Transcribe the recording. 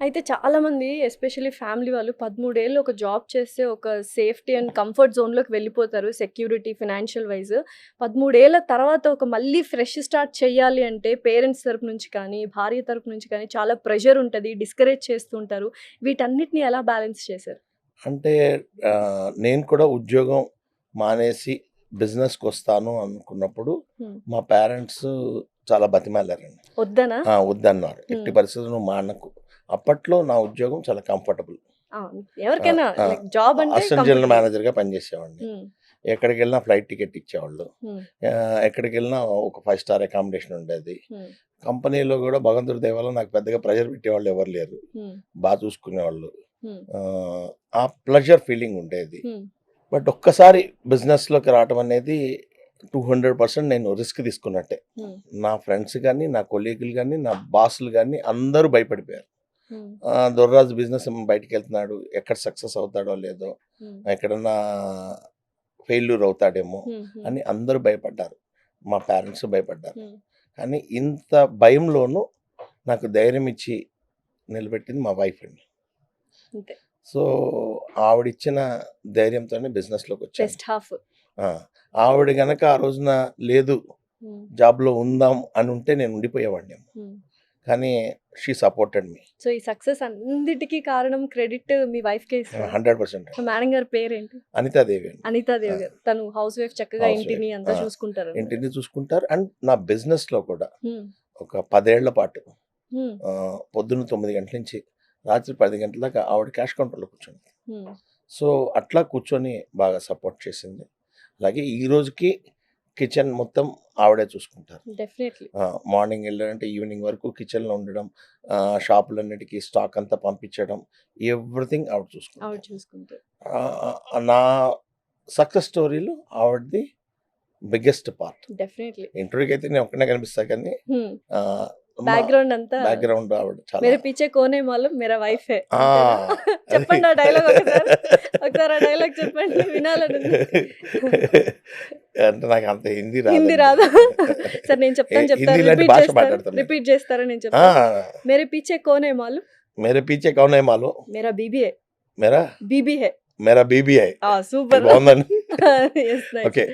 అయితే చాలామంది especially family వాళ్ళు 13 ఏళ్ళు ఒక జాబ్ చేస్తే ఒక సేఫ్టీ అండ్ కంఫర్ట్ జోన్‌లోకి వెళ్ళిపోతారు. Security, financial vice. 13 ఏళ్ల తర్వాత ఒక మళ్ళీ ఫ్రెష్ స్టార్ట్ చేయాలి అంటే పేరెంట్స్ తరపు నుంచి కానీ, భార్య తరపు నుంచి కానీ చాలా ప్రెషర్ ఉంటది. డిస్కరేజ్ చేస్తుంటారు. వీటన్నిటిని ఎలా బ్యాలెన్స్ చేశారు? అంటే నేను కూడా ఉద్యోగం మానేసి బిజినెస్‌కొస్తాను అనుకున్నప్పుడు హ్మ్. మా పేరెంట్స్ చాలా బతిమాలారండి. వద్దనా? వద్దన్నారు. హ్మ్. ఎట్టి పరిస్థితుల్లో నువ్వు మానకు. అప్పట్లో నా ఉద్యోగం చాలా కంఫర్టబుల్. ఆ! ఎవరికైనా ఆ! లైక్ జాబ్ అంటే అసిస్టెంట్ జనరల్ కంఫర్టబుల్. మేనేజర్‌గా పనిచేసేవాడిని. హ్మ్. ఎక్కడికెళ్ళినా ఫ్లైట్ టికెట్ ఇచ్చేవాళ్ళు. హ్మ్. ఎక్కడికెళ్ళినా ఒక 5 స్టార్ అకామిడేషన్ ఉండేది. హ్మ్. కంపెనీలో కూడా భగవంతుడి దయ వల్ల నాకు పెద్దగా ప్రెషర్ పెట్టేవాళ్ళు ఎవరు లేరు. హ్మ్. చూసుకునేవాళ్ళు. హ్మ్. ఆ ప్లెజర్ ఫీలింగ్ ఉండేది. హ్మ్. బట్ ఒక్కసారి బిజినెస్‌లోకి రావటం అనేది 200% నేను రిస్క్ తీసుకున్నట్టే. హ్మ్. నా ఫ్రెండ్స్ గాని, నా కొలీగులు గాని, నా బాస్‌లు గాని అందరూ భయపడిపోయారు. హ్మ్. దొర్రాజు బిజినెస్ బయటికెళ్తున్నాడు. ఎక్కడ సక్సెస్ అవుతాడో లేదో, హ్మ్. ఎక్కడన్నా ఫెయిల్యూర్ అవుతాడేమో హ్మ్. హ్మ్. అని అందరూ భయపడ్డారు. మా పేరెంట్స్ భయపడ్డారు. హ్మ్. కానీ ఇంత భయంలోనూ నాకు ధైర్యం ఇచ్చి నిలబెట్టింది మా వైఫ్ అండి. అంతే. సో, ఆవిడిచ్చిన ధైర్యంతోనే బిజినెస్‌లోకొచ్చాను. First half. ఆ! ఆవిడ గనక ఆ రోజున లేదు హ్మ్. జాబ్‌లో ఉందాం అని ఉంటే నేను ఉండిపోయేవాడినేమో. హ్మ్. కానీ షీ సపోర్టెడ్ మీ. సో, ఈ సక్సెస్ అన్నిటికి కారణం క్రెడిట్ మీ వైఫ్‌కే ఇస్తారా? 100% సో, మేడం గారి పేరేంటి? అనితాదేవి అండి. అనితాదేవి ఆ! గారు. తను హౌస్ వైఫ్ చక్కగా హౌస్ వైఫ్. ఇంటిని అంతా చూసుకుంటారనమాట. ఇంటిని చూసుకుంటారు. అండ్ నా బిజినెస్‌లో కూడా హ్మ్. ఒక 10 ఏళ్ల పాటు హ్మ్. పొద్దున్న 9 గంటల నుంచి రాత్రి 10 గంటల దాకా ఆవిడ క్యాష్ కౌంటర్‌లో కూర్చుంది. హ్మ్. సో, అట్లా కూర్చొని బాగా సపోర్ట్ చేసింది. అలాగే ఈ రోజుకి కిచెన్ మొత్తం ఆవిడే చూసుకుంటారు. డెఫినైట్‌లీ. మార్నింగ్ ఎళ్ళారంటే ఈవినింగ్ వరకు కిచెన్‌లో ఉండడం, షాపులన్నిటికి స్టాక్ అంతా పంపించడం, ఎవ్రీథింగ్ ఆవిడ ఆవిడ చూసుకుంటారు. చూసుకుంటారు. నా సక్సెస్ స్టోరీలో ఆవిడది బిగ్గెస్ట్ పార్ట్. డెఫినైట్‌లీ. ఇంటర్వ్యూకైతే నేను ఒక్కడినే కనిపిస్తా కానీ హ్మ్. ఆహ్, మా బ్యాక్‌గ్రౌండ్ అంతా బ్యాక్‌గ్రౌండ్ ఆవిడ చాలా మేరే పీచే కోనే మాలూమ్ మేరా వైఫే. ఆ! అంతేనా? అది చెప్పండి ఆ డైలాగ్ ఒకసారి. ఒకసారి ఆ డైలాగ్ చెప్పండి వినాలనుంది. అంటే నాకంత హిందీ హిందీ రాదండి. రాదా? సరే నేను చెప్తాను చెప్తారా? హిందీ లాంటి రిపీట్ భాష చేస్తారా? మాట్లాడతాను నేను. రిపీట్ చేస్తారా నేను ఆ! చెప్తాను? మేరే పీచే కోన్ హై మాలూమ్? మేరే పీచే కౌన్ హై మాలూమ్? మేరా బీబీ హై. మేరా బీబీ హై. మేరా బీబీ హై. ఆ! ఇది సూపర్. బావుందండి. యెస్. నైస్. ఓకే.